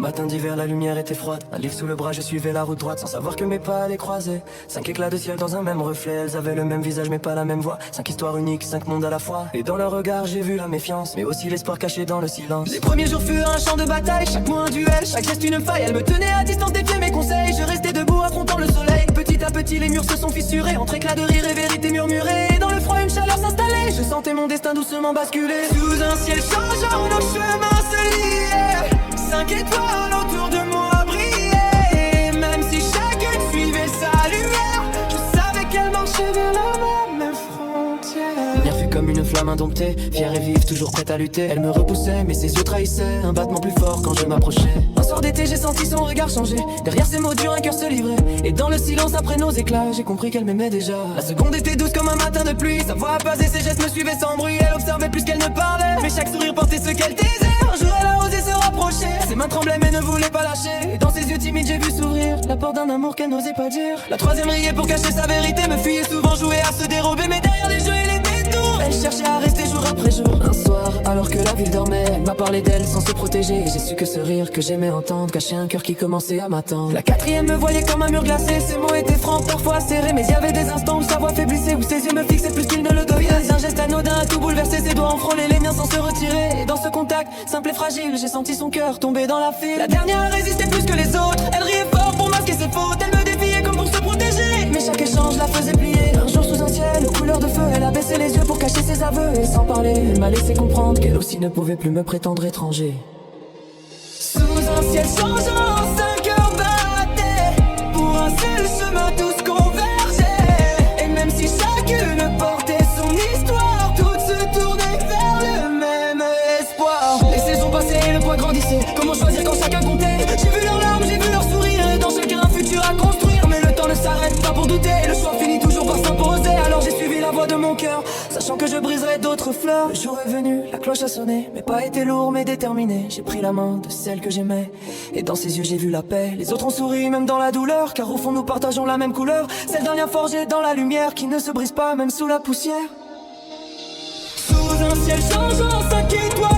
matin d'hiver, la lumière était froide. Un livre sous le bras, je suivais la route droite sans savoir que mes pas allaient croiser. 5 éclats de ciel dans un même reflet, elles avaient le même visage mais pas la même voix. 5 histoires uniques, 5 mondes à la fois. Et dans leur regard, j'ai vu la méfiance, mais aussi l'espoir caché dans le silence. Les premiers jours furent un champ de bataille, chaque mot un duel, chaque geste une faille. Elle me tenait à distance, défiait mes conseils. Je restais debout affrontant le soleil. Petit à petit, les murs se sont fissurés, entre éclats de rire et vérité murmurée. Et dans le froid, une chaleur s'installait. Je sentais mon destin doucement basculer. Sous un ciel changeant, nos chemins se liaient. 5 étoiles autour de moi brillaient. Même si chacune suivait sa lumière, je savais qu'elle marchait vers la même frontière. L'air fut comme une flamme indomptée, fière et vive, toujours prête à lutter. Elle me repoussait, mais ses yeux trahissaient un battement plus fort quand je m'approchais. Un soir d'été, j'ai senti son regard changer. Derrière ses mots durs, un cœur se livrait. Et dans le silence après nos éclats, j'ai compris qu'elle m'aimait déjà. La seconde était douce comme un matin de pluie. Sa voix apaisée, ses gestes me suivaient sans bruit. Elle observait plus qu'elle ne parlait, mais chaque sourire portait ce qu'elle disait. Un jour elle a osé se rapprocher, ses mains tremblaient mais ne voulaient pas lâcher. Et dans ses yeux timides j'ai vu s'ouvrir la porte d'un amour qu'elle n'osait pas dire. La troisième riait pour cacher sa vérité, me fuyait souvent, jouait à se dérober. Mais derrière les jeux et les détours, elle cherchait à rester jour après jour. Un soir, alors que la ville dormait, elle m'a parlé d'elle sans se protéger. Et j'ai su que ce rire que j'aimais entendre cachait un cœur qui commençait à m'attendre. La quatrième me voyait comme un mur glacé, ses mots étaient francs, parfois serrés. Mais y avait des instants où sa voix faiblissait, où ses yeux me fixaient plus qu'il ne le devait. Un geste anodin a tout bouleversé, ses doigts ont frôlé les miens sans se retirer. Et dans ce contact, simple et fragile, j'ai senti son cœur tomber dans la file. La dernière résistait plus que les autres, elle riait fort pour masquer ses fautes. Elle me défiait comme pour se protéger, mais chaque échange la faisait plier. Un jour sous un ciel aux couleurs de feu, elle a baissé les yeux pour cacher ses aveux. Et sans parler, elle m'a laissé comprendre qu'elle aussi ne pouvait plus me prétendre étranger. Sous un ciel changeant, 5 cœurs battaient. Pour un seul chemin tous convergeaient. Et même si chacune portait son histoire, toutes se tournaient vers le même espoir. Les saisons passaient et le poids grandissait. Comment choisir quand chacun comptait? J'ai vu leurs larmes, j'ai vu leurs sourires. Et dans chacun un futur à construire. Mais le temps ne s'arrête pas pour douter. Le choix finit toujours par s'imposer. Alors j'ai suivi la voix de mon cœur, sachant que je briserais d'autres fleurs. Le jour est venu, la cloche a sonné, mais pas été lourd mais déterminé. J'ai pris la main de celle que j'aimais, et dans ses yeux j'ai vu la paix. Les autres ont souri même dans la douleur, car au fond nous partageons la même couleur. Celle d'un lien forgé dans la lumière, qui ne se brise pas même sous la poussière. Sous un ciel changeant, 5 étoiles